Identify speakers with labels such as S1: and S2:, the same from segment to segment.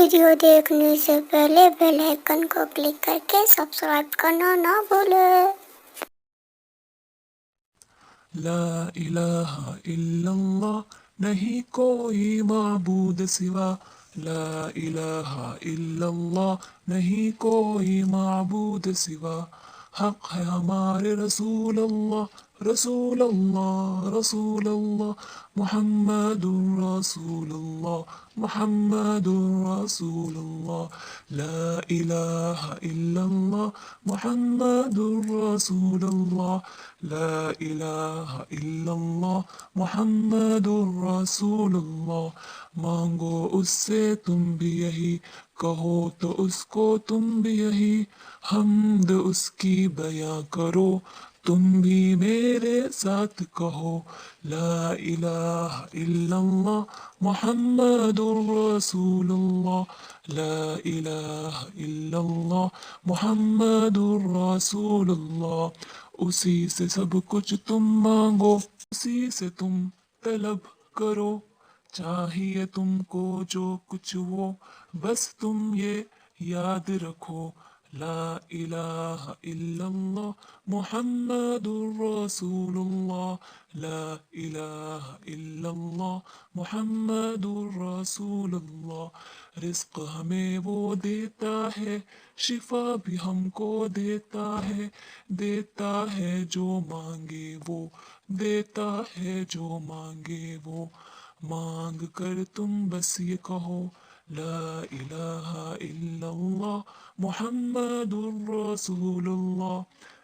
S1: Video دیکھنے سے پہلے بیل آئیکن کو کلک کر کے سبسکرائب کرنا نہ بھولیں۔
S2: لا الہ الا اللہ، نہیں کوئی معبود سوا۔ لا الہ الا اللہ، نہیں کوئی معبود سوا۔ حق ہے ہمارے رسول اللہ، رسول اللہ، رسول اللہ، محمد رسول اللہ، محمد رسول اللہ۔ لا الہ الا اللہ، محمد رسول اللہ، لا الہ الا اللہ، محمد رسول اللہ۔ مانگو اس سے تم بھی یہی، کہو تو اس کو تم بھی یہی، حمد اس کی بیاں کرو، تم بھی میرے ساتھ کہو۔ لا الہ الا اللہ، محمد رسول اللہ، لا الہ الا اللہ، محمد رسول اللہ۔ اسی سے سب کچھ تم مانگو، اسی سے تم طلب کرو، چاہیے تم کو جو کچھ وہ، بس تم یہ یاد رکھو۔ لا الہ الا اللہ، محمد رسول اللہ، لا الہ الا اللہ، محمد رسول اللہ۔ رزق ہمیں وہ دیتا ہے، شفا بھی ہم کو دیتا ہے جو مانگے وہ، دیتا ہے جو مانگے وہ۔ مانگ کر تم بس یہ کہو، لا الہ الا اللہ، محمد رسول اللہ،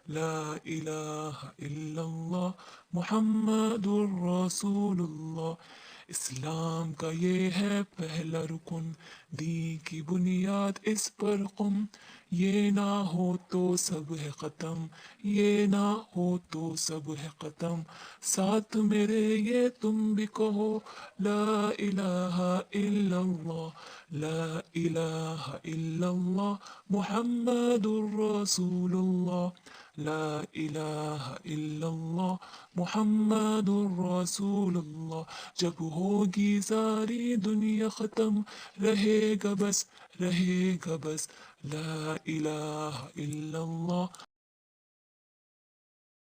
S2: لا الہ الا اللہ، محمد رسول اللہ۔ اسلام کا یہ ہے پہلا رکن، دین کی بنیاد اس پر قم، یہ نہ ہو تو سب ہے ختم، یہ نہ ہو تو سب ہے ختم۔ ساتھ میرے یہ تم بھی کہو، لا الہ الا اللہ، لا الہ الا اللہ، محمد رسول اللہ، لا الہ الا اللہ، محمد رسول اللہ۔ جب ہوگی ساری دنیا ختم، رہے گا بس، رہے گا بس، لا الہ الا اللہ۔